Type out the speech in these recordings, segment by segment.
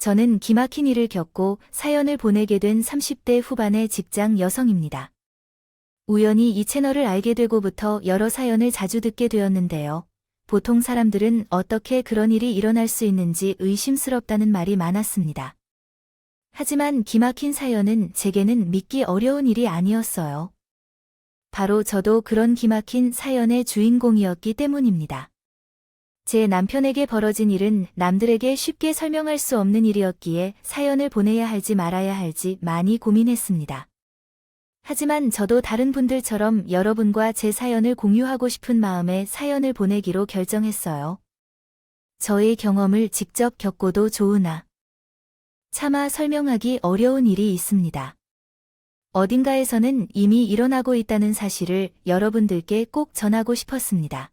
저는 기막힌 일을 겪고 사연을 보내게 된 30대 후반의 직장 여성입니다. 우연히 이 채널을 알게 되고부터 여러 사연을 자주 듣게 되었는데요. 보통 사람들은 어떻게 그런 일이 일어날 수 있는지 의심스럽다는 말이 많았습니다. 하지만 기막힌 사연은 제게는 믿기 어려운 일이 아니었어요. 바로 저도 그런 기막힌 사연의 주인공이었기 때문입니다. 제 남편에게 벌어진 일은 남들에게 쉽게 설명할 수 없는 일이었기에 사연을 보내야 할지 말아야 할지 많이 고민했습니다. 하지만 저도 다른 분들처럼 여러분과 제 사연을 공유하고 싶은 마음에 사연을 보내기로 결정했어요. 저의 경험을 직접 겪고도 좋으나 차마 설명하기 어려운 일이 있습니다. 어딘가에서는 이미 일어나고 있다는 사실을 여러분들께 꼭 전하고 싶었습니다.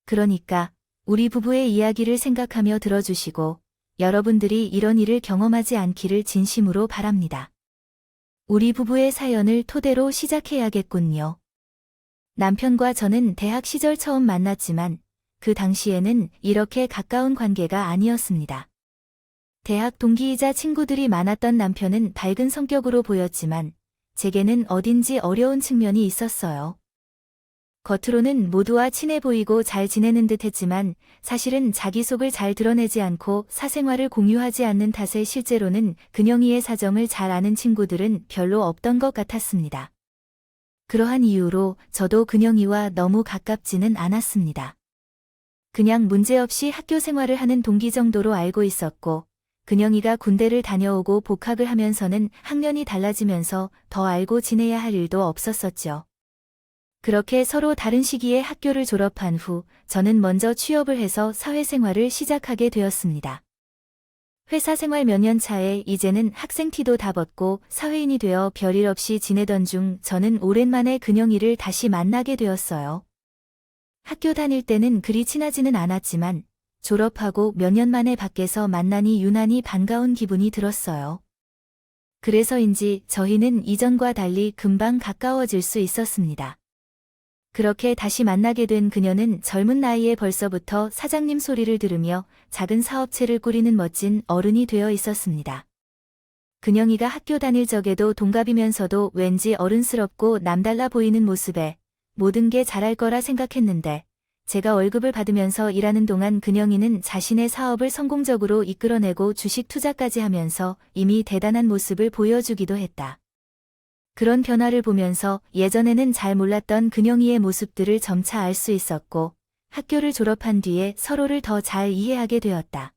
그러니까 우리 부부의 이야기를 생각하며 들어주시고 여러분들이 이런 일을 경험하지 않기를 진심으로 바랍니다. 우리 부부의 사연을 토대로 시작해야겠군요. 남편과 저는 대학 시절 처음 만났지만 그 당시에는 이렇게 가까운 관계가 아니었습니다. 대학 동기이자 친구들이 많았던 남편은 밝은 성격으로 보였지만 제게는 어딘지 어려운 측면이 있었어요. 겉으로는 모두와 친해 보이고 잘 지내는 듯 했지만 사실은 자기 속을 잘 드러내지 않고 사생활을 공유하지 않는 탓에 실제로는 근영이의 사정을 잘 아는 친구들은 별로 없던 것 같았습니다. 그러한 이유로 저도 근영이와 너무 가깝지는 않았습니다. 그냥 문제없이 학교 생활을 하는 동기 정도로 알고 있었고 근영이가 군대를 다녀오고 복학을 하면서는 학년이 달라지면서 더 알고 지내야 할 일도 없었었죠. 그렇게 서로 다른 시기에 학교를 졸업한 후 저는 먼저 취업을 해서 사회생활을 시작하게 되었습니다. 회사 생활 몇 년 차에 이제는 학생 티도 다 벗고 사회인이 되어 별일 없이 지내던 중 저는 오랜만에 근영이를 다시 만나게 되었어요. 학교 다닐 때는 그리 친하지는 않았지만 졸업하고 몇 년 만에 밖에서 만나니 유난히 반가운 기분이 들었어요. 그래서인지 저희는 이전과 달리 금방 가까워질 수 있었습니다. 그렇게 다시 만나게 된 그녀는 젊은 나이에 벌써부터 사장님 소리를 들으며 작은 사업체를 꾸리는 멋진 어른이 되어 있었습니다. 근영이가 학교 다닐 적에도 동갑이면서도 왠지 어른스럽고 남달라 보이는 모습에 모든 게 잘할 거라 생각했는데 제가 월급을 받으면서 일하는 동안 근영이는 자신의 사업을 성공적으로 이끌어내고 주식 투자까지 하면서 이미 대단한 모습을 보여주기도 했다. 그런 변화를 보면서 예전에는 잘 몰랐던 근영이의 모습들을 점차 알 수 있었고 학교를 졸업한 뒤에 서로를 더 잘 이해하게 되었다.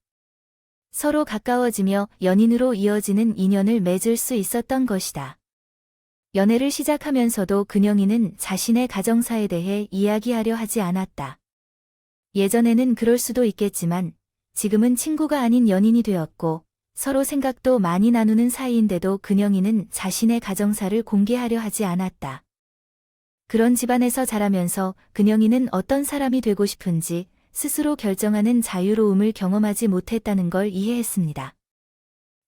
서로 가까워지며 연인으로 이어지는 인연을 맺을 수 있었던 것이다. 연애를 시작하면서도 근영이는 자신의 가정사에 대해 이야기하려 하지 않았다. 예전에는 그럴 수도 있겠지만 지금은 친구가 아닌 연인이 되었고 서로 생각도 많이 나누는 사이인데도 근영이는 자신의 가정사를 공개하려 하지 않았다. 그런 집안에서 자라면서 근영이는 어떤 사람이 되고 싶은지 스스로 결정하는 자유로움을 경험하지 못했다는 걸 이해했습니다.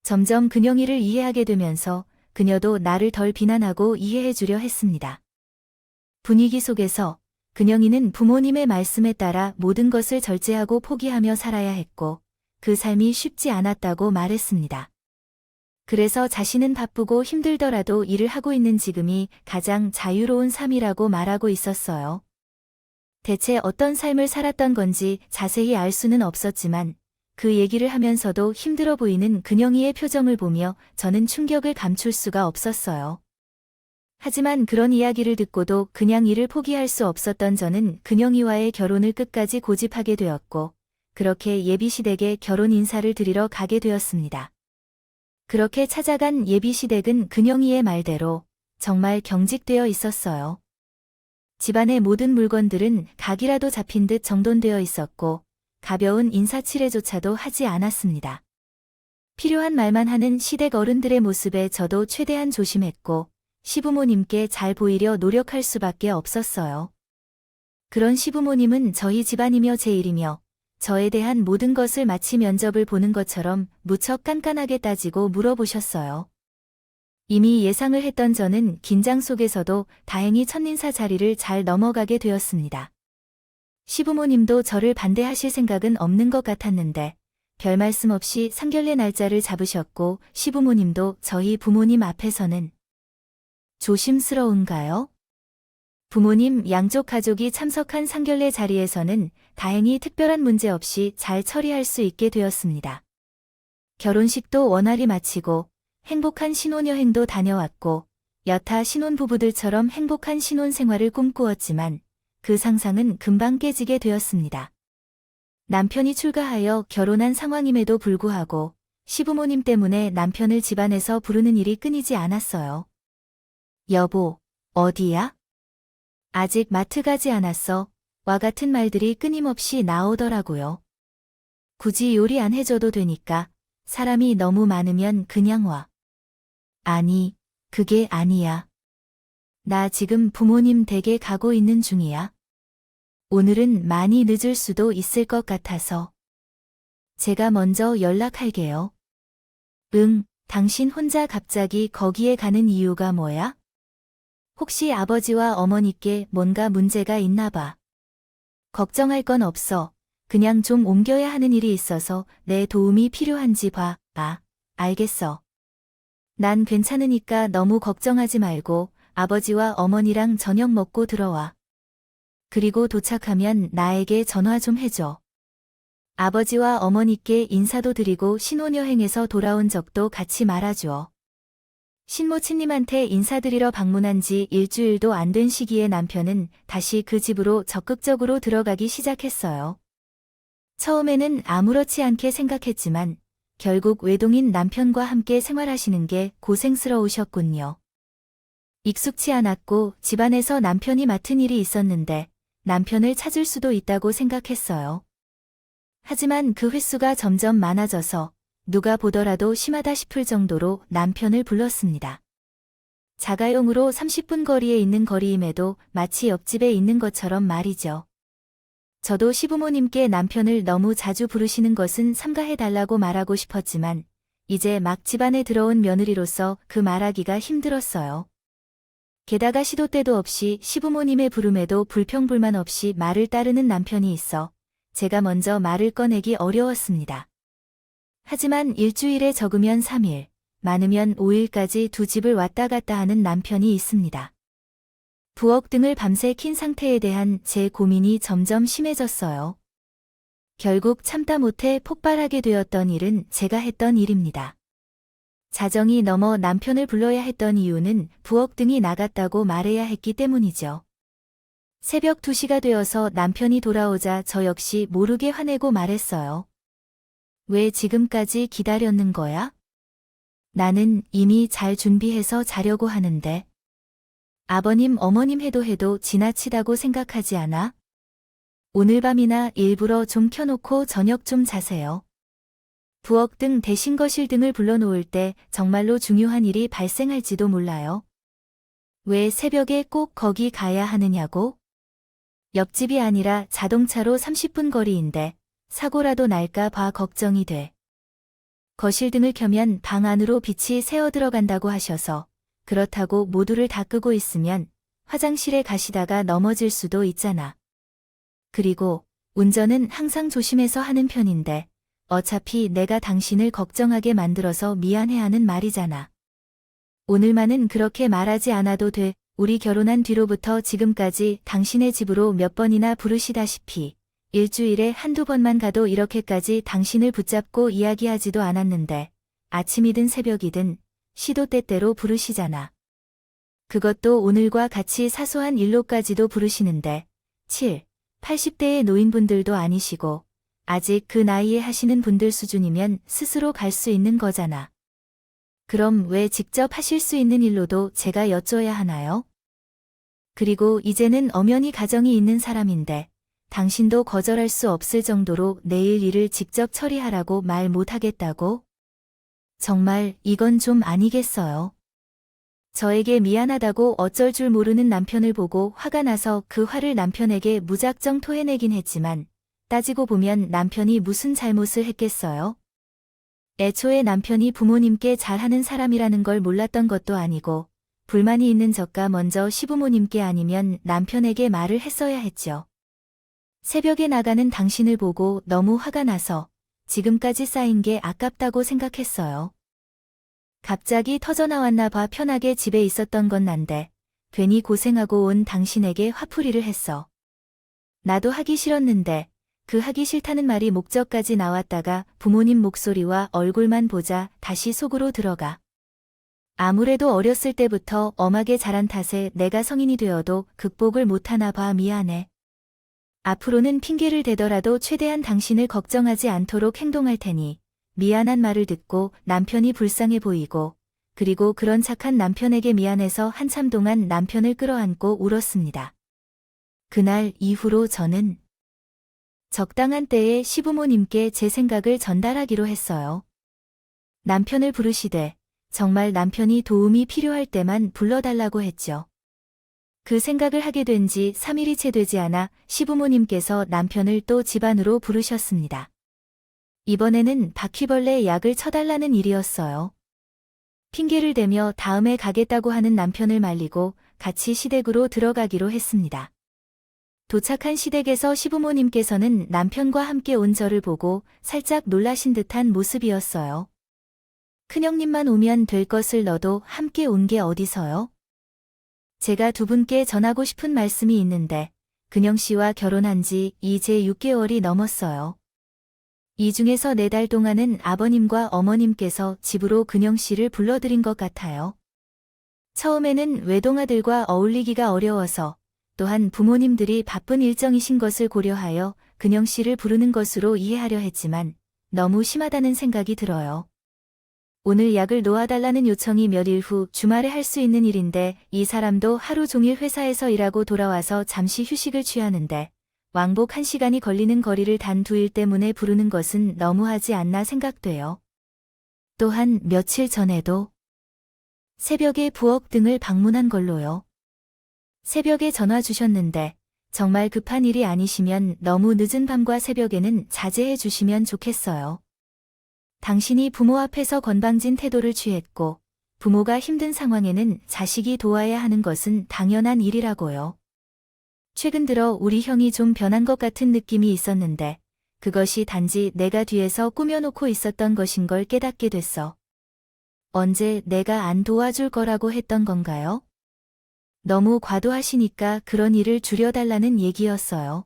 점점 근영이를 이해하게 되면서 그녀도 나를 덜 비난하고 이해해주려 했습니다. 분위기 속에서 근영이는 부모님의 말씀에 따라 모든 것을 절제하고 포기하며 살아야 했고 그 삶이 쉽지 않았다고 말했습니다. 그래서 자신은 바쁘고 힘들더라도 일을 하고 있는 지금이 가장 자유로운 삶이라고 말하고 있었어요. 대체 어떤 삶을 살았던 건지 자세히 알 수는 없었지만 그 얘기를 하면서도 힘들어 보이는 근영이의 표정을 보며 저는 충격을 감출 수가 없었어요. 하지만 그런 이야기를 듣고도 그냥 일을 포기할 수 없었던 저는 근영이와의 결혼을 끝까지 고집하게 되었고 그렇게 예비시댁에 결혼 인사를 드리러 가게 되었습니다. 그렇게 찾아간 예비시댁은 근영이의 말대로 정말 경직되어 있었어요. 집안의 모든 물건들은 각이라도 잡힌 듯 정돈되어 있었고 가벼운 인사치레조차도 하지 않았습니다. 필요한 말만 하는 시댁 어른들의 모습에 저도 최대한 조심했고 시부모님께 잘 보이려 노력할 수밖에 없었어요. 그런 시부모님은 저희 집안이며 제 일이며 저에 대한 모든 것을 마치 면접을 보는 것처럼 무척 깐깐하게 따지고 물어보셨어요. 이미 예상을 했던 저는 긴장 속에서도 다행히 첫인사 자리를 잘 넘어가게 되었습니다. 시부모님도 저를 반대하실 생각은 없는 것 같았는데 별 말씀 없이 상견례 날짜를 잡으셨고 시부모님도 저희 부모님 앞에서는 조심스러운가요? 부모님 양쪽 가족이 참석한 상견례 자리에서는 다행히 특별한 문제 없이 잘 처리할 수 있게 되었습니다. 결혼식도 원활히 마치고 행복한 신혼여행도 다녀왔고 여타 신혼부부들처럼 행복한 신혼생활을 꿈꾸었지만 그 상상은 금방 깨지게 되었습니다. 남편이 출가하여 결혼한 상황임에도 불구하고 시부모님 때문에 남편을 집안에서 부르는 일이 끊이지 않았어요. 여보, 어디야? 아직 마트 가지 않았어. 와 같은 말들이 끊임없이 나오더라고요. 굳이 요리 안 해줘도 되니까 사람이 너무 많으면 그냥 와. 아니, 그게 아니야. 나 지금 부모님 댁에 가고 있는 중이야. 오늘은 많이 늦을 수도 있을 것 같아서. 제가 먼저 연락할게요. 응, 당신 혼자 갑자기 거기에 가는 이유가 뭐야? 혹시 아버지와 어머니께 뭔가 문제가 있나 봐. 걱정할 건 없어. 그냥 좀 옮겨야 하는 일이 있어서 내 도움이 필요한지 봐. 아, 알겠어. 난 괜찮으니까 너무 걱정하지 말고 아버지와 어머니랑 저녁 먹고 들어와. 그리고 도착하면 나에게 전화 좀 해줘. 아버지와 어머니께 인사도 드리고 신혼여행에서 돌아온 적도 같이 말아줘. 신모친님한테 인사드리러 방문한 지 일주일도 안 된 시기에 남편은 다시 그 집으로 적극적으로 들어가기 시작했어요. 처음에는 아무렇지 않게 생각했지만 결국 외동인 남편과 함께 생활하시는 게 고생스러우셨군요. 익숙치 않았고 집안에서 남편이 맡은 일이 있었는데 남편을 찾을 수도 있다고 생각했어요. 하지만 그 횟수가 점점 많아져서 누가 보더라도 심하다 싶을 정도로 남편을 불렀습니다. 자가용으로 30분 거리에 있는 거리임에도 마치 옆집에 있는 것처럼 말이죠. 저도 시부모님께 남편을 너무 자주 부르시는 것은 삼가해달라고 말하고 싶었지만 이제 막 집안에 들어온 며느리로서 그 말하기가 힘들었어요. 게다가 시도 때도 없이 시부모님의 부름에도 불평불만 없이 말을 따르는 남편이 있어 제가 먼저 말을 꺼내기 어려웠습니다. 하지만 일주일에 적으면 3일, 많으면 5일까지 두 집을 왔다 갔다 하는 남편이 있습니다. 부엌 등을 밤새 킨 상태에 대한 제 고민이 점점 심해졌어요. 결국 참다 못해 폭발하게 되었던 일은 제가 했던 일입니다. 자정이 넘어 남편을 불러야 했던 이유는 부엌 등이 나갔다고 말해야 했기 때문이죠. 새벽 2시가 되어서 남편이 돌아오자 저 역시 모르게 화내고 말했어요. 왜 지금까지 기다렸는 거야? 나는 이미 잘 준비해서 자려고 하는데. 아버님, 어머님 해도 지나치다고 생각하지 않아? 오늘 밤이나 일부러 좀 켜놓고 저녁 좀 자세요. 부엌 등 대신 거실 등을 불러놓을 때 정말로 중요한 일이 발생할지도 몰라요. 왜 새벽에 꼭 거기 가야 하느냐고? 옆집이 아니라 자동차로 30분 거리인데 사고라도 날까 봐 걱정이 돼. 거실 등을 켜면 방 안으로 빛이 새어 들어간다고 하셔서 그렇다고 모두를 다 끄고 있으면 화장실에 가시다가 넘어질 수도 있잖아. 그리고 운전은 항상 조심해서 하는 편인데 어차피 내가 당신을 걱정하게 만들어서 미안해하는 말이잖아. 오늘만은 그렇게 말하지 않아도 돼. 우리 결혼한 뒤로부터 지금까지 당신의 집으로 몇 번이나 부르시다시피 일주일에 한두 번만 가도 이렇게까지 당신을 붙잡고 이야기하지도 않았는데 아침이든 새벽이든 시도 때때로 부르시잖아. 그것도 오늘과 같이 사소한 일로까지도 부르시는데 7, 80대의 노인분들도 아니시고 아직 그 나이에 하시는 분들 수준이면 스스로 갈 수 있는 거잖아. 그럼 왜 직접 하실 수 있는 일로도 제가 여쭤야 하나요? 그리고 이제는 엄연히 가정이 있는 사람인데 당신도 거절할 수 없을 정도로 내일 일을 직접 처리하라고 말 못하겠다고? 정말 이건 좀 아니겠어요. 저에게 미안하다고 어쩔 줄 모르는 남편을 보고 화가 나서 그 화를 남편에게 무작정 토해내긴 했지만 따지고 보면 남편이 무슨 잘못을 했겠어요? 애초에 남편이 부모님께 잘하는 사람이라는 걸 몰랐던 것도 아니고 불만이 있는 저가 먼저 시부모님께 아니면 남편에게 말을 했어야 했죠. 새벽에 나가는 당신을 보고 너무 화가 나서 지금까지 쌓인 게 아깝다고 생각했어요. 갑자기 터져나왔나 봐. 편하게 집에 있었던 건 난데 괜히 고생하고 온 당신에게 화풀이를 했어. 나도 하기 싫었는데 그 하기 싫다는 말이 목적까지 나왔다가 부모님 목소리와 얼굴만 보자 다시 속으로 들어가. 아무래도 어렸을 때부터 엄하게 자란 탓에 내가 성인이 되어도 극복을 못하나 봐. 미안해. 앞으로는 핑계를 대더라도 최대한 당신을 걱정하지 않도록 행동할 테니 미안한 말을 듣고 남편이 불쌍해 보이고 그리고 그런 착한 남편에게 미안해서 한참 동안 남편을 끌어안고 울었습니다. 그날 이후로 저는 적당한 때에 시부모님께 제 생각을 전달하기로 했어요. 남편을 부르시되 정말 남편이 도움이 필요할 때만 불러달라고 했죠. 그 생각을 하게 된 지 3일이 채 되지 않아 시부모님께서 남편을 또 집안으로 부르셨습니다. 이번에는 바퀴벌레 약을 쳐달라는 일이었어요. 핑계를 대며 다음에 가겠다고 하는 남편을 말리고 같이 시댁으로 들어가기로 했습니다. 도착한 시댁에서 시부모님께서는 남편과 함께 온 저를 보고 살짝 놀라신 듯한 모습이었어요. 큰형님만 오면 될 것을 너도 함께 온 게 어디서요? 제가 두 분께 전하고 싶은 말씀이 있는데 근영 씨와 결혼한 지 이제 6개월이 넘었어요. 이 중에서 4달 동안은 아버님과 어머님께서 집으로 근영 씨를 불러들인 것 같아요. 처음에는 외동아들과 어울리기가 어려워서 또한 부모님들이 바쁜 일정이신 것을 고려하여 근영 씨를 부르는 것으로 이해하려 했지만 너무 심하다는 생각이 들어요. 오늘 약을 놓아달라는 요청이 며칠 후 주말에 할 수 있는 일인데 이 사람도 하루 종일 회사에서 일하고 돌아와서 잠시 휴식을 취하는데 왕복 1시간이 걸리는 거리를 단 2일 때문에 부르는 것은 너무하지 않나 생각돼요. 또한 며칠 전에도 새벽에 부엌 등을 방문한 걸로요. 새벽에 전화 주셨는데 정말 급한 일이 아니시면 너무 늦은 밤과 새벽에는 자제해 주시면 좋겠어요. 당신이 부모 앞에서 건방진 태도를 취했고 부모가 힘든 상황에는 자식이 도와야 하는 것은 당연한 일이라고요. 최근 들어 우리 형이 좀 변한 것 같은 느낌이 있었는데 그것이 단지 내가 뒤에서 꾸며놓고 있었던 것인 걸 깨닫게 됐어. 언제 내가 안 도와줄 거라고 했던 건가요? 너무 과도하시니까 그런 일을 줄여달라는 얘기였어요.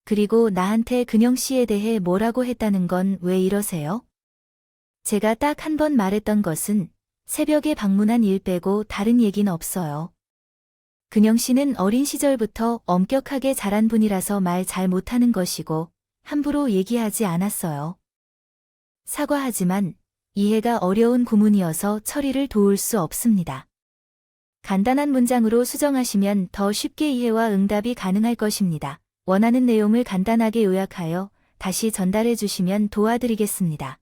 그리고 나한테 근영 씨에 대해 뭐라고 했다는 건 왜 이러세요? 제가 딱 한 번 말했던 것은 새벽에 방문한 일 빼고 다른 얘긴 없어요. 근영 씨는 어린 시절부터 엄격하게 자란 분이라서 말 잘 못하는 것이고 함부로 얘기하지 않았어요. 사과하지만 이해가 어려운 구문이어서 처리를 도울 수 없습니다. 간단한 문장으로 수정하시면 더 쉽게 이해와 응답이 가능할 것입니다. 원하는 내용을 간단하게 요약하여 다시 전달해 주시면 도와드리겠습니다.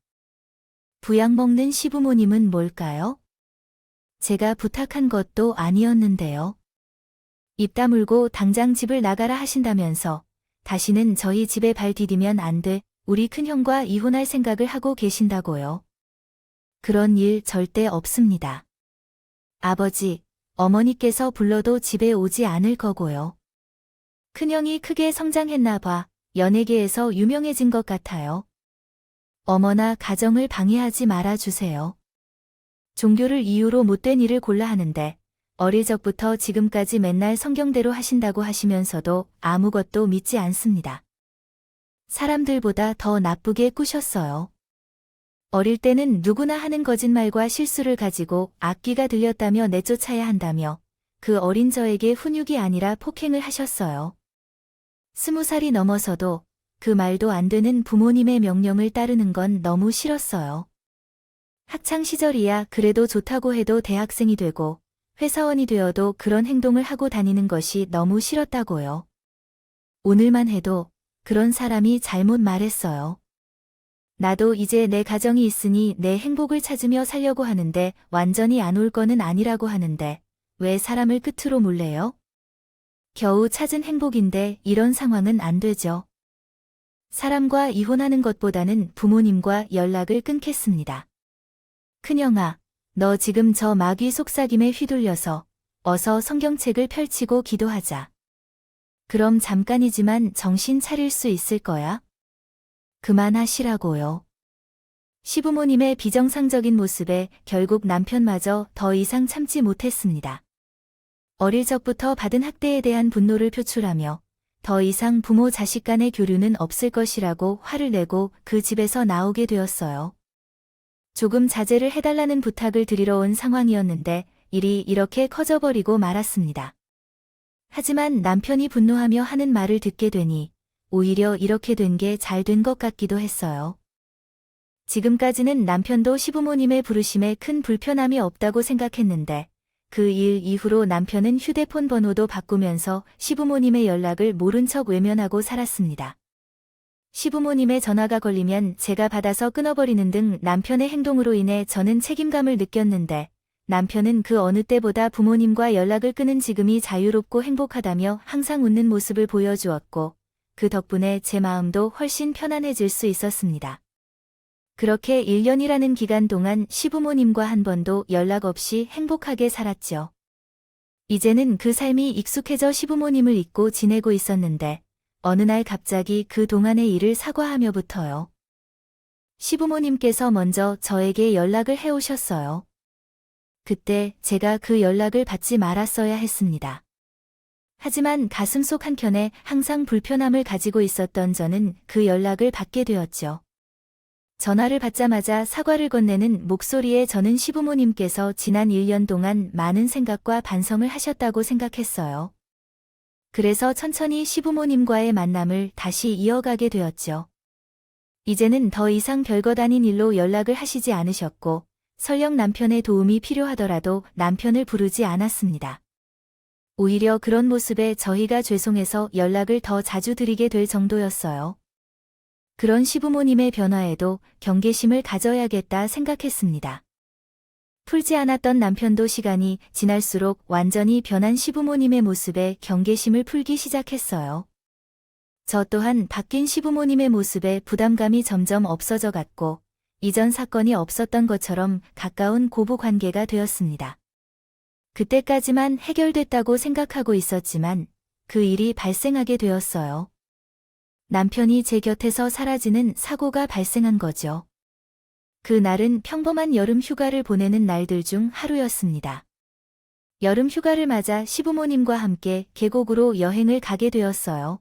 부약 먹는 시부모님은 뭘까요? 제가 부탁한 것도 아니었는데요. 입 다물고 당장 집을 나가라 하신다면서 다시는 저희 집에 발 디디면 안 돼. 우리 큰형과 이혼할 생각을 하고 계신다고요. 그런 일 절대 없습니다. 아버지, 어머니께서 불러도 집에 오지 않을 거고요. 큰형이 크게 성장했나 봐. 연예계에서 유명해진 것 같아요. 어머나 가정을 방해하지 말아주세요. 종교를 이유로 못된 일을 골라 하는데 어릴 적부터 지금까지 맨날 성경대로 하신다고 하시면서도 아무것도 믿지 않습니다. 사람들보다 더 나쁘게 꾸셨어요. 어릴 때는 누구나 하는 거짓말과 실수를 가지고 악귀가 들렸다며 내쫓아야 한다며 그 어린 저에게 훈육이 아니라 폭행을 하셨어요. 20살이 넘어서도 그 말도 안 되는 부모님의 명령을 따르는 건 너무 싫었어요. 학창시절이야 그래도 좋다고 해도 대학생이 되고 회사원이 되어도 그런 행동을 하고 다니는 것이 너무 싫었다고요. 오늘만 해도 그런 사람이 잘못 말했어요. 나도 이제 내 가정이 있으니 내 행복을 찾으며 살려고 하는데 완전히 안 올 거는 아니라고 하는데 왜 사람을 끝으로 몰래요? 겨우 찾은 행복인데 이런 상황은 안 되죠. 사람과 이혼하는 것보다는 부모님과 연락을 끊겠습니다. 큰형아, 너 지금 저 마귀 속삭임에 휘둘려서 어서 성경책을 펼치고 기도하자. 그럼 잠깐이지만 정신 차릴 수 있을 거야. 그만하시라고요. 시부모님의 비정상적인 모습에 결국 남편마저 더 이상 참지 못했습니다. 어릴 적부터 받은 학대에 대한 분노를 표출하며 더 이상 부모 자식 간의 교류는 없을 것이라고 화를 내고 그 집에서 나오게 되었어요. 조금 자제를 해달라는 부탁을 드리러 온 상황이었는데 일이 이렇게 커져버리고 말았습니다. 하지만 남편이 분노하며 하는 말을 듣게 되니 오히려 이렇게 된 게 잘 된 것 같기도 했어요. 지금까지는 남편도 시부모님의 부르심에 큰 불편함이 없다고 생각했는데 그 일 이후로 남편은 휴대폰 번호도 바꾸면서 시부모님의 연락을 모른 척 외면하고 살았습니다. 시부모님의 전화가 걸리면 제가 받아서 끊어버리는 등 남편의 행동으로 인해 저는 책임감을 느꼈는데 남편은 그 어느 때보다 부모님과 연락을 끊은 지금이 자유롭고 행복하다며 항상 웃는 모습을 보여주었고 그 덕분에 제 마음도 훨씬 편안해질 수 있었습니다. 그렇게 1년이라는 기간 동안 시부모님과 한 번도 연락 없이 행복하게 살았죠. 이제는 그 삶이 익숙해져 시부모님을 잊고 지내고 있었는데 어느 날 갑자기 그 동안의 일을 사과하며부터요. 시부모님께서 먼저 저에게 연락을 해오셨어요. 그때 제가 그 연락을 받지 말았어야 했습니다. 하지만 가슴속 한켠에 항상 불편함을 가지고 있었던 저는 그 연락을 받게 되었죠. 전화를 받자마자 사과를 건네는 목소리에 저는 시부모님께서 지난 1년 동안 많은 생각과 반성을 하셨다고 생각했어요. 그래서 천천히 시부모님과의 만남을 다시 이어가게 되었죠. 이제는 더 이상 별것 아닌 일로 연락을 하시지 않으셨고 설령 남편의 도움이 필요하더라도 남편을 부르지 않았습니다. 오히려 그런 모습에 저희가 죄송해서 연락을 더 자주 드리게 될 정도였어요. 그런 시부모님의 변화에도 경계심을 가져야겠다 생각했습니다. 풀지 않았던 남편도 시간이 지날수록 완전히 변한 시부모님의 모습에 경계심을 풀기 시작했어요. 저 또한 바뀐 시부모님의 모습에 부담감이 점점 없어져 갔고 이전 사건이 없었던 것처럼 가까운 고부 관계가 되었습니다. 그때까지만 해결됐다고 생각하고 있었지만 그 일이 발생하게 되었어요. 남편이 제 곁에서 사라지는 사고가 발생한 거죠. 그 날은 평범한 여름 휴가를 보내는 날들 중 하루였습니다. 여름 휴가를 맞아 시부모님과 함께 계곡으로 여행을 가게 되었어요.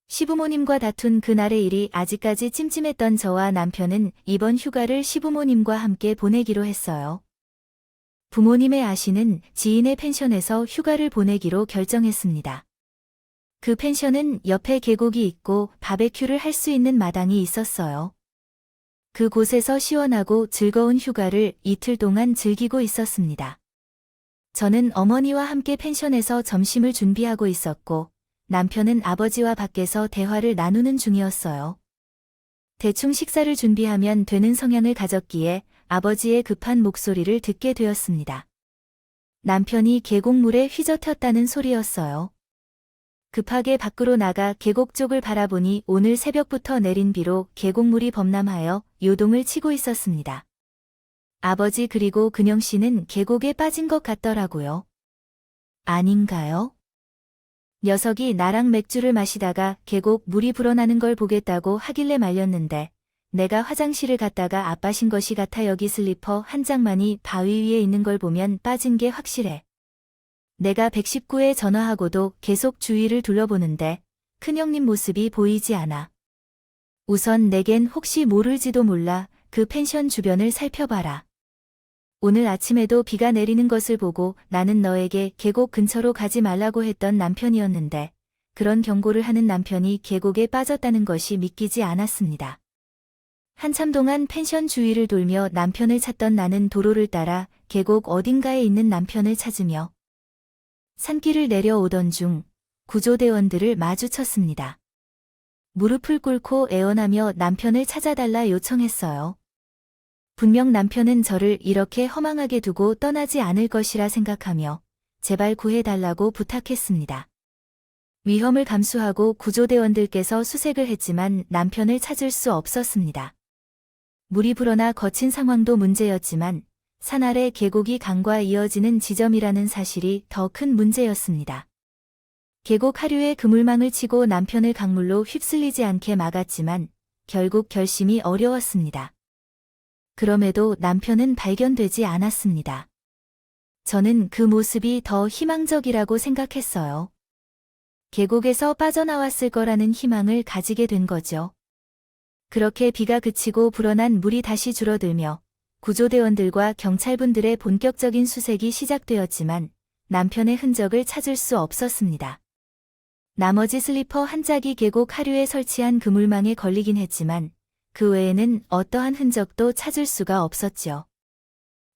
시부모님과 다툰 그날의 일이 아직까지 찜찜했던 저와 남편은 이번 휴가를 시부모님과 함께 보내기로 했어요. 부모님의 아시는 지인의 펜션에서 휴가를 보내기로 결정했습니다. 그 펜션은 옆에 계곡이 있고 바베큐를 할 수 있는 마당이 있었어요. 그곳에서 시원하고 즐거운 휴가를 이틀 동안 즐기고 있었습니다. 저는 어머니와 함께 펜션에서 점심을 준비하고 있었고 남편은 아버지와 밖에서 대화를 나누는 중이었어요. 대충 식사를 준비하면 되는 성향을 가졌기에 아버지의 급한 목소리를 듣게 되었습니다. 남편이 계곡물에 휘젓혔다는 소리였어요. 급하게 밖으로 나가 계곡 쪽을 바라보니 오늘 새벽부터 내린 비로 계곡물이 범람하여 요동을 치고 있었습니다. 아버지 그리고 근영 씨는 계곡에 빠진 것 같더라고요. 아닌가요? 녀석이 나랑 맥주를 마시다가 계곡 물이 불어나는 걸 보겠다고 하길래 말렸는데 내가 화장실을 갔다가 아빠신 것이 같아 여기 슬리퍼 한 장만이 바위 위에 있는 걸 보면 빠진 게 확실해. 내가 119에 전화하고도 계속 주위를 둘러보는데 큰형님 모습이 보이지 않아. 우선 내겐 혹시 모를지도 몰라 그 펜션 주변을 살펴봐라. 오늘 아침에도 비가 내리는 것을 보고 나는 너에게 계곡 근처로 가지 말라고 했던 남편이었는데 그런 경고를 하는 남편이 계곡에 빠졌다는 것이 믿기지 않았습니다. 한참 동안 펜션 주위를 돌며 남편을 찾던 나는 도로를 따라 계곡 어딘가에 있는 남편을 찾으며 산길을 내려오던 중 구조대원들을 마주쳤습니다. 무릎을 꿇고 애원하며 남편을 찾아달라 요청했어요. 분명 남편은 저를 이렇게 허망하게 두고 떠나지 않을 것이라 생각하며 제발 구해달라고 부탁했습니다. 위험을 감수하고 구조대원들께서 수색을 했지만 남편을 찾을 수 없었습니다. 물이 불어나 거친 상황도 문제였지만 산 아래 계곡이 강과 이어지는 지점이라는 사실이 더 큰 문제였습니다. 계곡 하류에 그물망을 치고 남편을 강물로 휩쓸리지 않게 막았지만 결국 결심이 어려웠습니다. 그럼에도 남편은 발견되지 않았습니다. 저는 그 모습이 더 희망적이라고 생각했어요. 계곡에서 빠져나왔을 거라는 희망을 가지게 된 거죠. 그렇게 비가 그치고 불어난 물이 다시 줄어들며 구조대원들과 경찰분들의 본격적인 수색이 시작되었지만 남편의 흔적을 찾을 수 없었습니다. 나머지 슬리퍼 한 짝이 계곡 하류에 설치한 그물망에 걸리긴 했지만 그 외에는 어떠한 흔적도 찾을 수가 없었죠.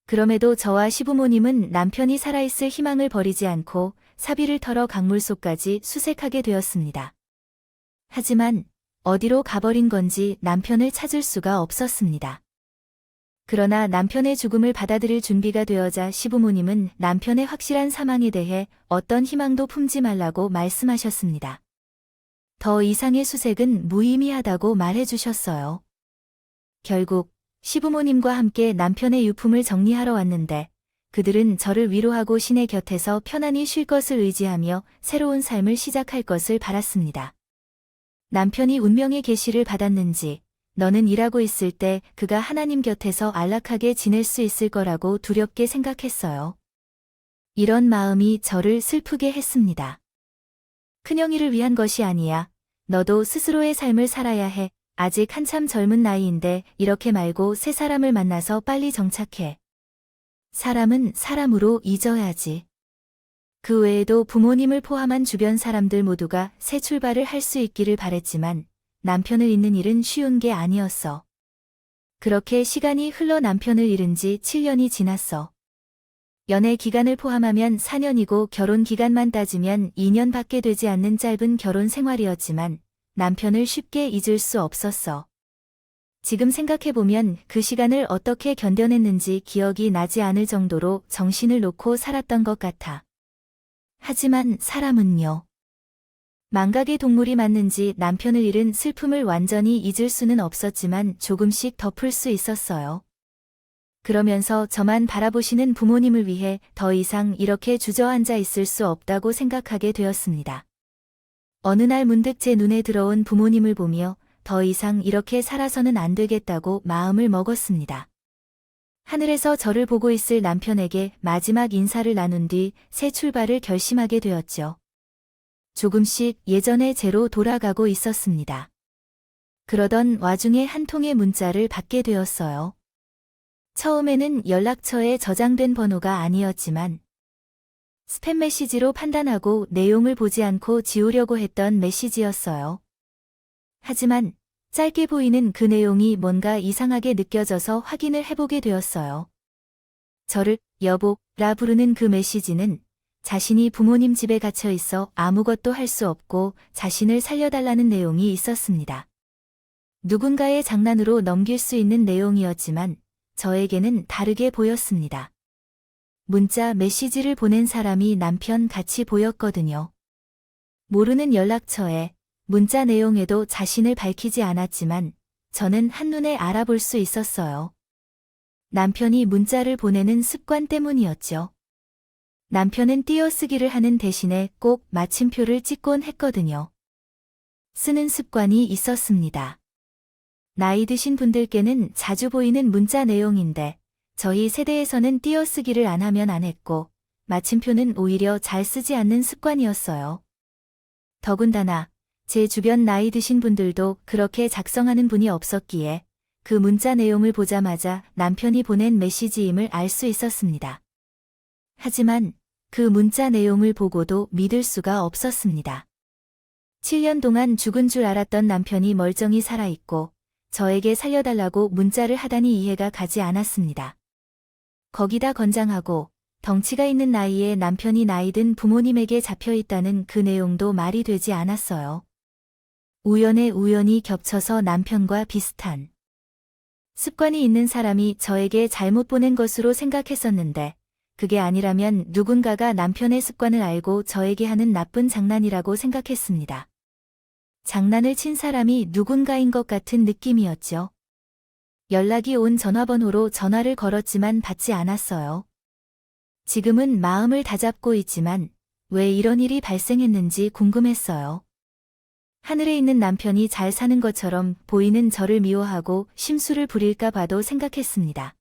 그럼에도 저와 시부모님은 남편이 살아있을 희망을 버리지 않고 사비를 털어 강물 속까지 수색하게 되었습니다. 하지만 어디로 가버린 건지 남편을 찾을 수가 없었습니다. 그러나 남편의 죽음을 받아들일 준비가 되어자 시부모님은 남편의 확실한 사망에 대해 어떤 희망도 품지 말라고 말씀하셨습니다. 더 이상의 수색은 무의미하다고 말해주셨어요. 결국 시부모님과 함께 남편의 유품을 정리하러 왔는데 그들은 저를 위로하고 신의 곁에서 편안히 쉴 것을 의지하며 새로운 삶을 시작할 것을 바랐습니다. 남편이 운명의 계시를 받았는지 너는 일하고 있을 때 그가 하나님 곁에서 안락하게 지낼 수 있을 거라고 두렵게 생각했어요. 이런 마음이 저를 슬프게 했습니다. 큰형이를 위한 것이 아니야. 너도 스스로의 삶을 살아야 해. 아직 한참 젊은 나이인데 이렇게 말고 새 사람을 만나서 빨리 정착해. 사람은 사람으로 잊어야지. 그 외에도 부모님을 포함한 주변 사람들 모두가 새 출발을 할 수 있기를 바랬지만 남편을 잃는 일은 쉬운 게 아니었어. 그렇게 시간이 흘러 남편을 잃은 지 7년이 지났어. 연애 기간을 포함하면 4년이고 결혼 기간만 따지면 2년밖에 되지 않는 짧은 결혼 생활이었지만 남편을 쉽게 잊을 수 없었어. 지금 생각해보면 그 시간을 어떻게 견뎌냈는지 기억이 나지 않을 정도로 정신을 놓고 살았던 것 같아. 하지만 사람은요. 망각의 동물이 맞는지 남편을 잃은 슬픔을 완전히 잊을 수는 없었지만 조금씩 덮을 수 있었어요. 그러면서 저만 바라보시는 부모님을 위해 더 이상 이렇게 주저앉아 있을 수 없다고 생각하게 되었습니다. 어느 날 문득 제 눈에 들어온 부모님을 보며 더 이상 이렇게 살아서는 안 되겠다고 마음을 먹었습니다. 하늘에서 저를 보고 있을 남편에게 마지막 인사를 나눈 뒤 새 출발을 결심하게 되었죠. 조금씩 예전의 제로 돌아가고 있었습니다. 그러던 와중에 한 통의 문자를 받게 되었어요. 처음에는 연락처에 저장된 번호가 아니었지만 스팸 메시지로 판단하고 내용을 보지 않고 지우려고 했던 메시지였어요. 하지만 짧게 보이는 그 내용이 뭔가 이상하게 느껴져서 확인을 해보게 되었어요. 저를 여보라 부르는 그 메시지는 자신이 부모님 집에 갇혀 있어 아무것도 할 수 없고 자신을 살려달라는 내용이 있었습니다. 누군가의 장난으로 넘길 수 있는 내용이었지만 저에게는 다르게 보였습니다. 문자 메시지를 보낸 사람이 남편 같이 보였거든요. 모르는 연락처에 문자 내용에도 자신을 밝히지 않았지만 저는 한눈에 알아볼 수 있었어요. 남편이 문자를 보내는 습관 때문이었죠. 남편은 띄어쓰기를 하는 대신에 꼭 마침표를 찍곤 했거든요. 쓰는 습관이 있었습니다. 나이 드신 분들께는 자주 보이는 문자 내용인데 저희 세대에서는 띄어쓰기를 안 하면 안 했고 마침표는 오히려 잘 쓰지 않는 습관이었어요. 더군다나 제 주변 나이 드신 분들도 그렇게 작성하는 분이 없었기에 그 문자 내용을 보자마자 남편이 보낸 메시지임을 알 수 있었습니다. 하지만 그 문자 내용을 보고도 믿을 수가 없었습니다. 7년 동안 죽은 줄 알았던 남편이 멀쩡히 살아있고 저에게 살려달라고 문자를 하다니 이해가 가지 않았습니다. 거기다 건장하고 덩치가 있는 나이에 남편이 나이든 부모님에게 잡혀있다는 그 내용도 말이 되지 않았어요. 우연에 우연히 겹쳐서 남편과 비슷한 습관이 있는 사람이 저에게 잘못 보낸 것으로 생각했었는데 그게 아니라면 누군가가 남편의 습관을 알고 저에게 하는 나쁜 장난이라고 생각했습니다. 장난을 친 사람이 누군가인 것 같은 느낌이었죠. 연락이 온 전화번호로 전화를 걸었지만 받지 않았어요. 지금은 마음을 다잡고 있지만 왜 이런 일이 발생했는지 궁금했어요. 하늘에 있는 남편이 잘 사는 것처럼 보이는 저를 미워하고 심술을 부릴까 봐도 생각했습니다.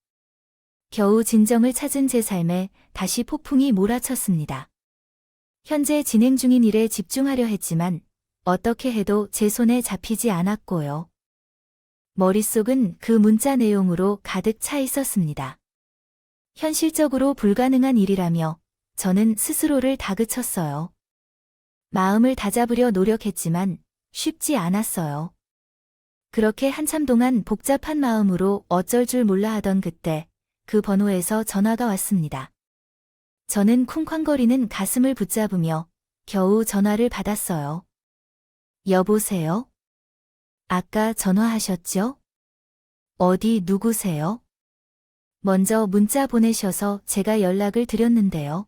겨우 진정을 찾은 제 삶에 다시 폭풍이 몰아쳤습니다. 현재 진행 중인 일에 집중하려 했지만 어떻게 해도 제 손에 잡히지 않았고요. 머릿속은 그 문자 내용으로 가득 차 있었습니다. 현실적으로 불가능한 일이라며 저는 스스로를 다그쳤어요. 마음을 다잡으려 노력했지만 쉽지 않았어요. 그렇게 한참 동안 복잡한 마음으로 어쩔 줄 몰라 하던 그때 그 번호에서 전화가 왔습니다. 저는 쿵쾅거리는 가슴을 붙잡으며 겨우 전화를 받았어요. 여보세요? 아까 전화하셨죠? 어디 누구세요? 먼저 문자 보내셔서 제가 연락을 드렸는데요.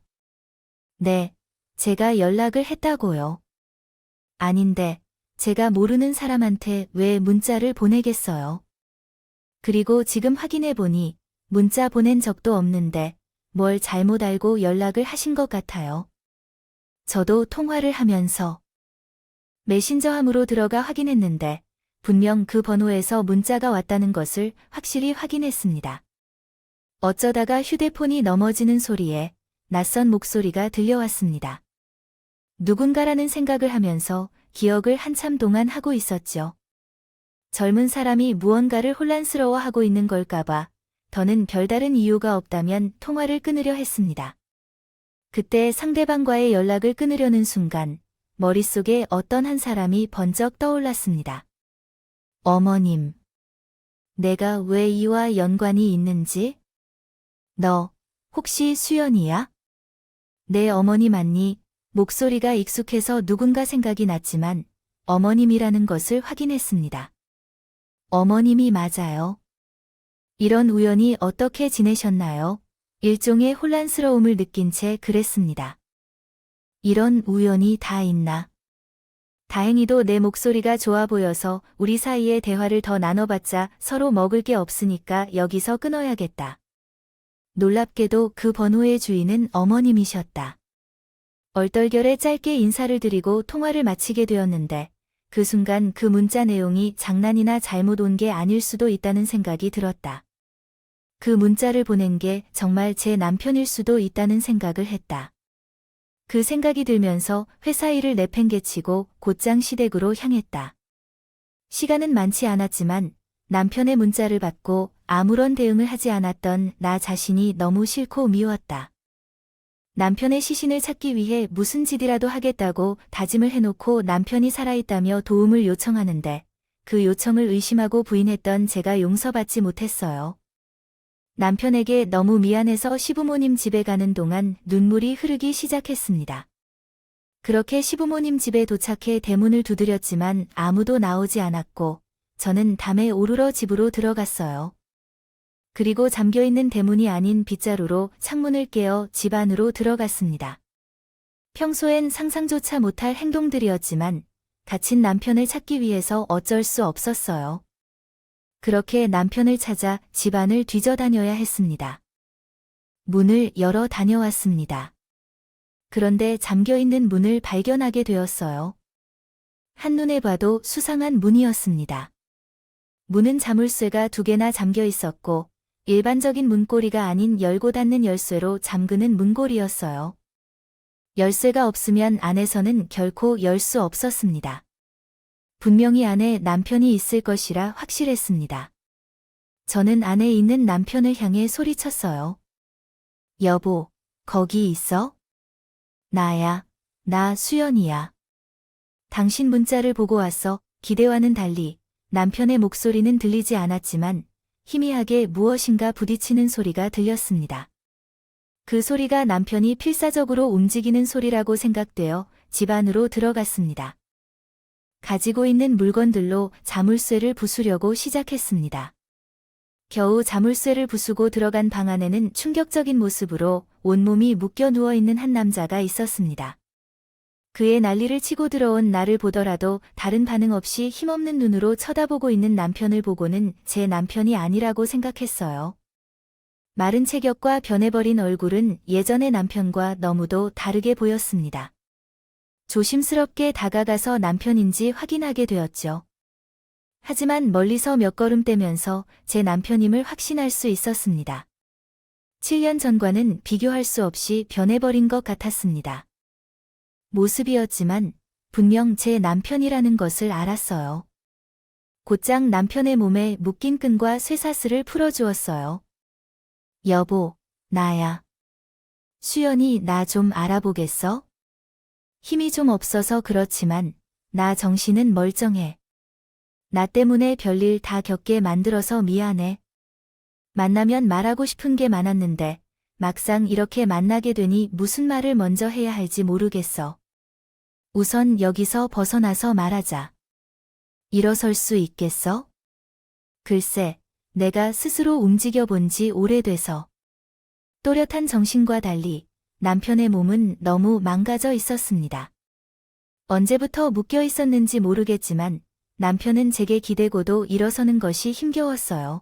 네, 제가 연락을 했다고요. 아닌데, 제가 모르는 사람한테 왜 문자를 보내겠어요? 그리고 지금 확인해보니 문자 보낸 적도 없는데 뭘 잘못 알고 연락을 하신 것 같아요. 저도 통화를 하면서 메신저함으로 들어가 확인했는데 분명 그 번호에서 문자가 왔다는 것을 확실히 확인했습니다. 어쩌다가 휴대폰이 넘어지는 소리에 낯선 목소리가 들려왔습니다. 누군가라는 생각을 하면서 기억을 한참 동안 하고 있었죠. 젊은 사람이 무언가를 혼란스러워하고 있는 걸까봐 더는 별다른 이유가 없다면 통화를 끊으려 했습니다. 그때 상대방과의 연락을 끊으려는 순간 머릿속에 어떤 한 사람이 번쩍 떠올랐습니다. 어머님. 내가 왜 이와 연관이 있는지? 너 혹시 수연이야? 내 어머니 맞니? 목소리가 익숙해서 누군가 생각이 났지만 어머님이라는 것을 확인했습니다. 어머님이 맞아요. 이런 우연이 어떻게 지내셨나요? 일종의 혼란스러움을 느낀 채 그랬습니다. 이런 우연이 다 있나? 다행히도 내 목소리가 좋아 보여서 우리 사이의 대화를 더 나눠봤자 서로 먹을 게 없으니까 여기서 끊어야겠다. 놀랍게도 그 번호의 주인은 어머님이셨다. 얼떨결에 짧게 인사를 드리고 통화를 마치게 되었는데 그 순간 그 문자 내용이 장난이나 잘못 온 게 아닐 수도 있다는 생각이 들었다. 그 문자를 보낸 게 정말 제 남편일 수도 있다는 생각을 했다. 그 생각이 들면서 회사 일을 내팽개치고 곧장 시댁으로 향했다. 시간은 많지 않았지만 남편의 문자를 받고 아무런 대응을 하지 않았던 나 자신이 너무 싫고 미웠다. 남편의 시신을 찾기 위해 무슨 짓이라도 하겠다고 다짐을 해놓고 남편이 살아있다며 도움을 요청하는데 그 요청을 의심하고 부인했던 제가 용서받지 못했어요. 남편에게 너무 미안해서 시부모님 집에 가는 동안 눈물이 흐르기 시작했습니다. 그렇게 시부모님 집에 도착해 대문을 두드렸지만 아무도 나오지 않았고 저는 담에 오르러 집으로 들어갔어요. 그리고 잠겨있는 대문이 아닌 빗자루로 창문을 깨어 집 안으로 들어갔습니다. 평소엔 상상조차 못할 행동들이었지만 갇힌 남편을 찾기 위해서 어쩔 수 없었어요. 그렇게 남편을 찾아 집안을 뒤져다녀야 했습니다. 문을 열어 다녀왔습니다. 그런데 잠겨있는 문을 발견하게 되었어요. 한눈에 봐도 수상한 문이었습니다. 문은 자물쇠가 2개나 잠겨 있었고 일반적인 문고리가 아닌 열고 닫는 열쇠로 잠그는 문고리였어요. 열쇠가 없으면 안에서는 결코 열 수 없었습니다. 분명히 안에 남편이 있을 것이라 확실했습니다. 저는 안에 있는 남편을 향해 소리쳤어요. 여보, 거기 있어? 나야, 나 수연이야. 당신 문자를 보고 왔어. 기대와는 달리 남편의 목소리는 들리지 않았지만 희미하게 무엇인가 부딪히는 소리가 들렸습니다. 그 소리가 남편이 필사적으로 움직이는 소리라고 생각되어 집 안으로 들어갔습니다. 가지고 있는 물건들로 자물쇠를 부수려고 시작했습니다. 겨우 자물쇠를 부수고 들어간 방 안에는 충격적인 모습으로 온몸이 묶여 누워있는 한 남자가 있었습니다. 그의 난리를 치고 들어온 나를 보더라도 다른 반응 없이 힘없는 눈으로 쳐다보고 있는 남편을 보고는 제 남편이 아니라고 생각했어요. 마른 체격과 변해버린 얼굴은 예전의 남편과 너무도 다르게 보였습니다. 조심스럽게 다가가서 남편인지 확인하게 되었죠. 하지만 멀리서 몇 걸음 떼면서 제 남편임을 확신할 수 있었습니다. 7년 전과는 비교할 수 없이 변해버린 것 같았습니다. 모습이었지만 분명 제 남편이라는 것을 알았어요. 곧장 남편의 몸에 묶인 끈과 쇠사슬을 풀어주었어요. 여보, 나야. 수연이 나 좀 알아보겠어? 힘이 좀 없어서 그렇지만 나 정신은 멀쩡해. 나 때문에 별일 다 겪게 만들어서 미안해. 만나면 말하고 싶은 게 많았는데 막상 이렇게 만나게 되니 무슨 말을 먼저 해야 할지 모르겠어. 우선 여기서 벗어나서 말하자. 일어설 수 있겠어? 글쎄, 내가 스스로 움직여 본 지 오래돼서. 또렷한 정신과 달리 남편의 몸은 너무 망가져 있었습니다. 언제부터 묶여 있었는지 모르겠지만 남편은 제게 기대고도 일어서는 것이 힘겨웠어요.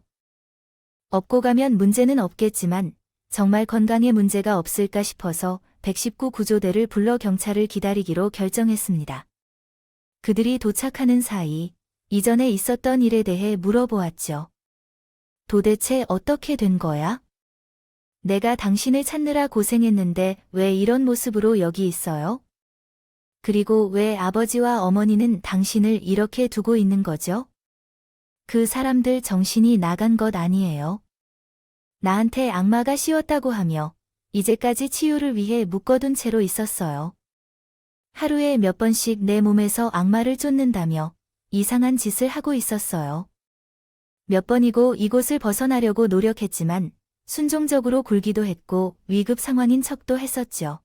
업고 가면 문제는 없겠지만 정말 건강에 문제가 없을까 싶어서 119 구조대를 불러 경찰을 기다리기로 결정했습니다. 그들이 도착하는 사이 이전에 있었던 일에 대해 물어보았죠. 도대체 어떻게 된 거야? 내가 당신을 찾느라 고생했는데 왜 이런 모습으로 여기 있어요? 그리고 왜 아버지와 어머니는 당신을 이렇게 두고 있는 거죠? 그 사람들 정신이 나간 것 아니에요? 나한테 악마가 씌웠다고 하며 이제까지 치유를 위해 묶어둔 채로 있었어요. 하루에 몇 번씩 내 몸에서 악마를 쫓는다며 이상한 짓을 하고 있었어요. 몇 번이고 이곳을 벗어나려고 노력했지만 순종적으로 굴기도 했고 위급 상황인 척도 했었죠.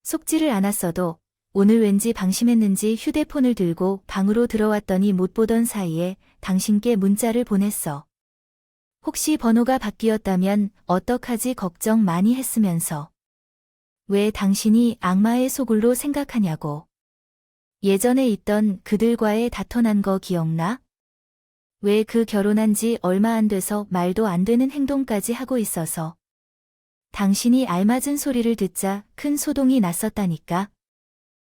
속지를 않았어도 오늘 왠지 방심했는지 휴대폰을 들고 방으로 들어왔더니 못 보던 사이에 당신께 문자를 보냈어. 혹시 번호가 바뀌었다면 어떡하지 걱정 많이 했으면서. 왜 당신이 악마의 소굴로 생각하냐고. 예전에 있던 그들과의 다퉈난 거 기억나? 왜 그 결혼한 지 얼마 안 돼서 말도 안 되는 행동까지 하고 있어서. 당신이 알맞은 소리를 듣자 큰 소동이 났었다니까.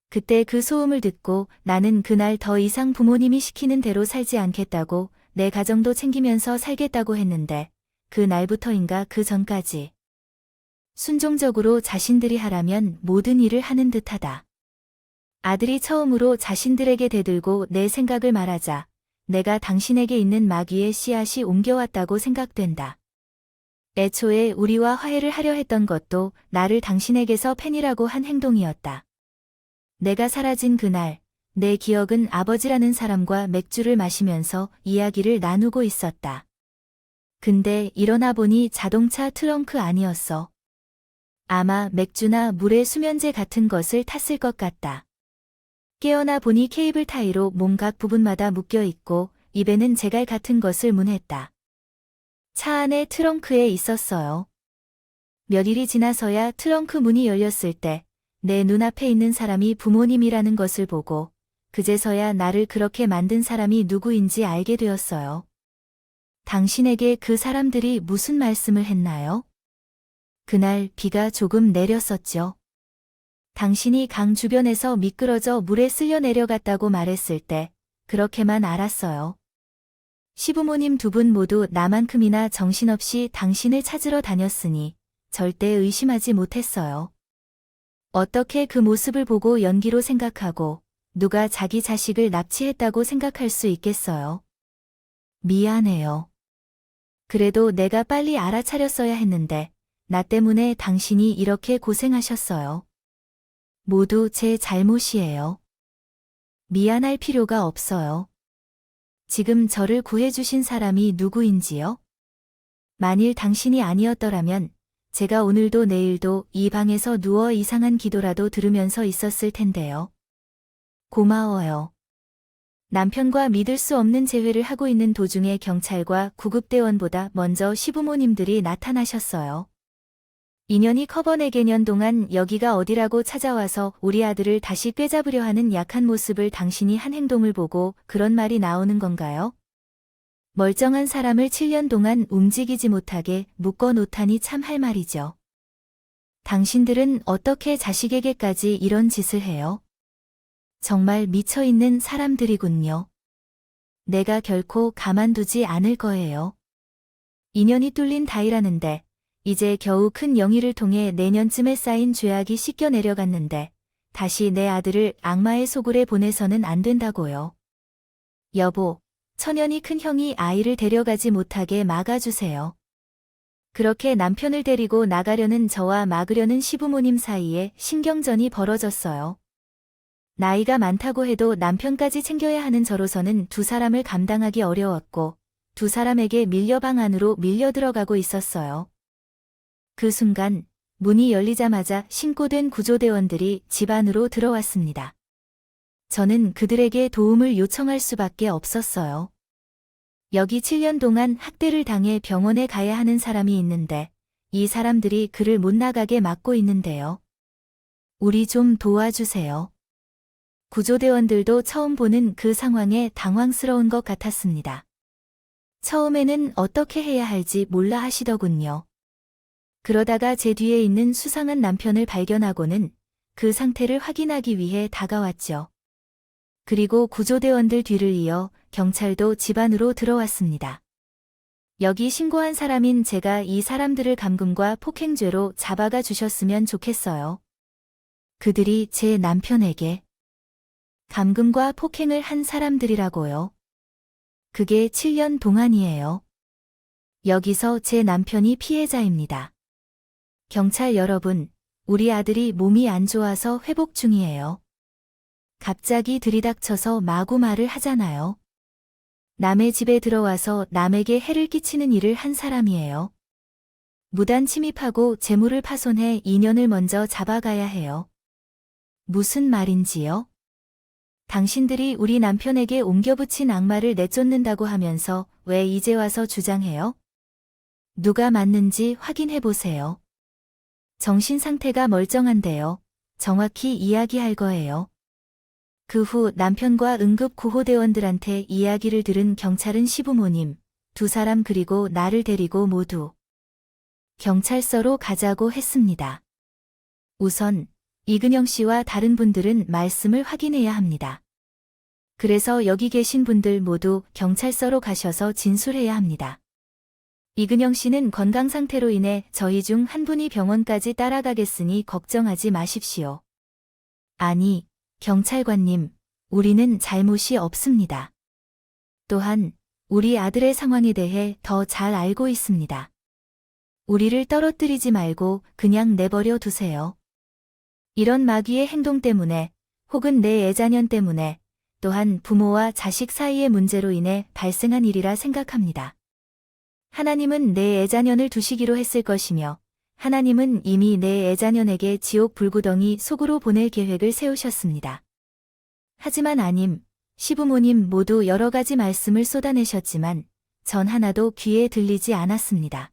그때 그 소음을 듣고 나는 그날 더 이상 부모님이 시키는 대로 살지 않겠다고 내 가정도 챙기면서 살겠다고 했는데 그 날부터인가 그 전까지. 순종적으로 자신들이 하라면 모든 일을 하는 듯하다. 아들이 처음으로 자신들에게 대들고 내 생각을 말하자 내가 당신에게 있는 마귀의 씨앗이 옮겨왔다고 생각된다. 애초에 우리와 화해를 하려 했던 것도 나를 당신에게서 팬이라고 한 행동이었다. 내가 사라진 그날, 내 기억은 아버지라는 사람과 맥주를 마시면서 이야기를 나누고 있었다. 근데 일어나 보니 자동차 트렁크 아니었어. 아마 맥주나 물의 수면제 같은 것을 탔을 것 같다. 깨어나 보니 케이블 타이로 몸 각 부분마다 묶여 있고 입에는 제갈 같은 것을 문했다. 차 안에 트렁크에 있었어요. 몇 일이 지나서야 트렁크 문이 열렸을 때 내 눈앞에 있는 사람이 부모님이라는 것을 보고 그제서야 나를 그렇게 만든 사람이 누구인지 알게 되었어요. 당신에게 그 사람들이 무슨 말씀을 했나요? 그날 비가 조금 내렸었죠. 당신이 강 주변에서 미끄러져 물에 쓸려 내려갔다고 말했을 때 그렇게만 알았어요. 시부모님 두 분 모두 나만큼이나 정신없이 당신을 찾으러 다녔으니 절대 의심하지 못했어요. 어떻게 그 모습을 보고 연기로 생각하고 누가 자기 자식을 납치했다고 생각할 수 있겠어요? 미안해요. 그래도 내가 빨리 알아차렸어야 했는데 나 때문에 당신이 이렇게 고생하셨어요. 모두 제 잘못이에요. 미안할 필요가 없어요. 지금 저를 구해주신 사람이 누구인지요? 만일 당신이 아니었더라면 제가 오늘도 내일도 이 방에서 누워 이상한 기도라도 들으면서 있었을 텐데요. 고마워요. 남편과 믿을 수 없는 재회를 하고 있는 도중에 경찰과 구급대원보다 먼저 시부모님들이 나타나셨어요. 2년이 커버네 개년 동안 여기가 어디라고 찾아와서 우리 아들을 다시 꿰잡으려 하는 약한 모습을 당신이 한 행동을 보고 그런 말이 나오는 건가요? 멀쩡한 사람을 7년 동안 움직이지 못하게 묶어 놓다니 참 할 말이죠. 당신들은 어떻게 자식에게까지 이런 짓을 해요? 정말 미쳐있는 사람들이군요. 내가 결코 가만두지 않을 거예요. 인연이 뚫린 다이라는데 이제 겨우 큰 영희를 통해 내년쯤에 쌓인 죄악이 씻겨 내려갔는데 다시 내 아들을 악마의 소굴에 보내서는 안 된다고요. 여보, 천연이 큰 형이 아이를 데려가지 못하게 막아주세요. 그렇게 남편을 데리고 나가려는 저와 막으려는 시부모님 사이에 신경전이 벌어졌어요. 나이가 많다고 해도 남편까지 챙겨야 하는 저로서는 두 사람을 감당하기 어려웠고 두 사람에게 밀려 방 안으로 밀려 들어가고 있었어요. 그 순간 문이 열리자마자 신고된 구조대원들이 집 안으로 들어왔습니다. 저는 그들에게 도움을 요청할 수밖에 없었어요. 여기 7년 동안 학대를 당해 병원에 가야 하는 사람이 있는데 이 사람들이 그를 못 나가게 막고 있는데요. 우리 좀 도와주세요. 구조대원들도 처음 보는 그 상황에 당황스러운 것 같았습니다. 처음에는 어떻게 해야 할지 몰라 하시더군요. 그러다가 제 뒤에 있는 수상한 남편을 발견하고는 그 상태를 확인하기 위해 다가왔죠. 그리고 구조대원들 뒤를 이어 경찰도 집 안으로 들어왔습니다. 여기 신고한 사람인 제가 이 사람들을 감금과 폭행죄로 잡아가 주셨으면 좋겠어요. 그들이 제 남편에게 감금과 폭행을 한 사람들이라고요. 그게 7년 동안이에요. 여기서 제 남편이 피해자입니다. 경찰 여러분, 우리 아들이 몸이 안 좋아서 회복 중이에요. 갑자기 들이닥쳐서 마구 말을 하잖아요. 남의 집에 들어와서 남에게 해를 끼치는 일을 한 사람이에요. 무단 침입하고 재물을 파손해 인연을 먼저 잡아가야 해요. 무슨 말인지요? 당신들이 우리 남편에게 옮겨붙인 악마를 내쫓는다고 하면서 왜 이제 와서 주장해요? 누가 맞는지 확인해 보세요. 정신 상태가 멀쩡한데요. 정확히 이야기할 거예요. 그 후 남편과 응급 구호대원들한테 이야기를 들은 경찰은 시부모님, 두 사람 그리고 나를 데리고 모두 경찰서로 가자고 했습니다. 우선 이근영 씨와 다른 분들은 말씀을 확인해야 합니다. 그래서 여기 계신 분들 모두 경찰서로 가셔서 진술해야 합니다. 이근영 씨는 건강 상태로 인해 저희 중 한 분이 병원까지 따라가겠으니 걱정하지 마십시오. 아니, 경찰관님, 우리는 잘못이 없습니다. 또한 우리 아들의 상황에 대해 더 잘 알고 있습니다. 우리를 떨어뜨리지 말고 그냥 내버려 두세요. 이런 마귀의 행동 때문에 혹은 내 애자년 때문에 또한 부모와 자식 사이의 문제로 인해 발생한 일이라 생각합니다. 하나님은 내 애자년을 두시기로 했을 것이며 하나님은 이미 내 애자년에게 지옥 불구덩이 속으로 보낼 계획을 세우셨습니다. 하지만 아님, 시부모님 모두 여러 가지 말씀을 쏟아내셨지만 전 하나도 귀에 들리지 않았습니다.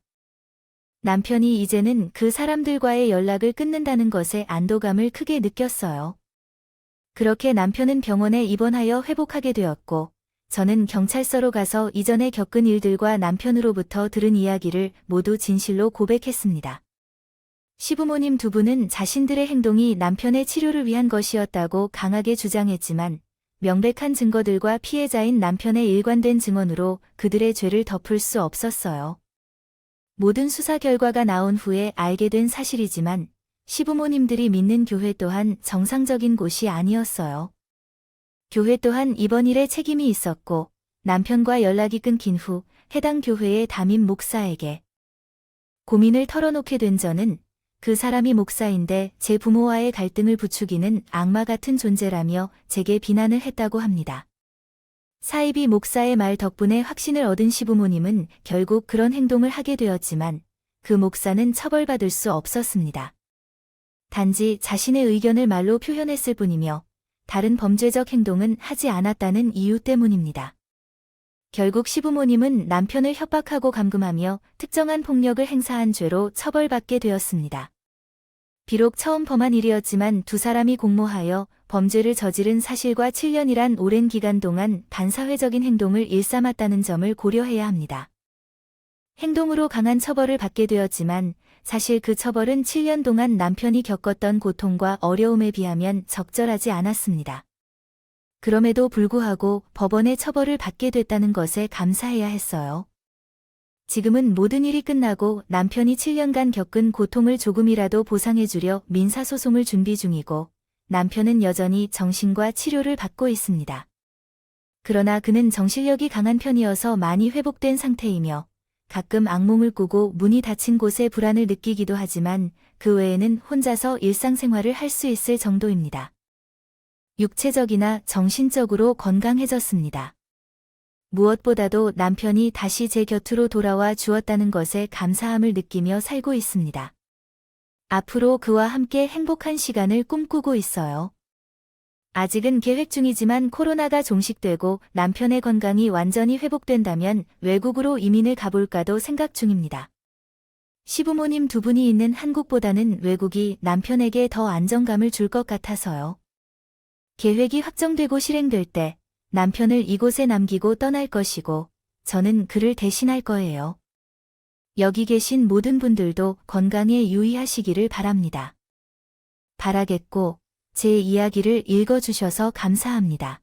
남편이 이제는 그 사람들과의 연락을 끊는다는 것에 안도감을 크게 느꼈어요. 그렇게 남편은 병원에 입원하여 회복하게 되었고 저는 경찰서로 가서 이전에 겪은 일들과 남편으로부터 들은 이야기를 모두 진실로 고백했습니다. 시부모님 두 분은 자신들의 행동이 남편의 치료를 위한 것이었다고 강하게 주장했지만 명백한 증거들과 피해자인 남편의 일관된 증언으로 그들의 죄를 덮을 수 없었어요. 모든 수사 결과가 나온 후에 알게 된 사실이지만 시부모님들이 믿는 교회 또한 정상적인 곳이 아니었어요. 교회 또한 이번 일에 책임이 있었고 남편과 연락이 끊긴 후 해당 교회의 담임 목사에게 고민을 털어놓게 된 저는 그 사람이 목사인데 제 부모와의 갈등을 부추기는 악마 같은 존재라며 제게 비난을 했다고 합니다. 사이비 목사의 말 덕분에 확신을 얻은 시부모님은 결국 그런 행동을 하게 되었지만 그 목사는 처벌받을 수 없었습니다. 단지 자신의 의견을 말로 표현했을 뿐이며 다른 범죄적 행동은 하지 않았다는 이유 때문입니다. 결국 시부모님은 남편을 협박하고 감금하며 특정한 폭력을 행사한 죄로 처벌받게 되었습니다. 비록 처음 범한 일이었지만 두 사람이 공모하여 범죄를 저지른 사실과 7년이란 오랜 기간 동안 반사회적인 행동을 일삼았다는 점을 고려해야 합니다. 행동으로 강한 처벌을 받게 되었지만 사실 그 처벌은 7년 동안 남편이 겪었던 고통과 어려움에 비하면 적절하지 않았습니다. 그럼에도 불구하고 법원의 처벌을 받게 됐다는 것에 감사해야 했어요. 지금은 모든 일이 끝나고 남편이 7년간 겪은 고통을 조금이라도 보상해주려 민사소송을 준비 중이고 남편은 여전히 정신과 치료를 받고 있습니다. 그러나 그는 정신력이 강한 편이어서 많이 회복된 상태이며 가끔 악몽을 꾸고 문이 닫힌 곳에 불안을 느끼기도 하지만 그 외에는 혼자서 일상생활을 할 수 있을 정도입니다. 육체적이나 정신적으로 건강해졌습니다. 무엇보다도 남편이 다시 제 곁으로 돌아와 주었다는 것에 감사함을 느끼며 살고 있습니다. 앞으로 그와 함께 행복한 시간을 꿈꾸고 있어요. 아직은 계획 중이지만 코로나가 종식되고 남편의 건강이 완전히 회복된다면 외국으로 이민을 가볼까도 생각 중입니다. 시부모님 두 분이 있는 한국보다는 외국이 남편에게 더 안정감을 줄 것 같아서요. 계획이 확정되고 실행될 때 남편을 이곳에 남기고 떠날 것이고 저는 그를 대신할 거예요. 여기 계신 모든 분들도 건강에 유의하시기를 바랍니다. 바라겠고 제 이야기를 읽어주셔서 감사합니다.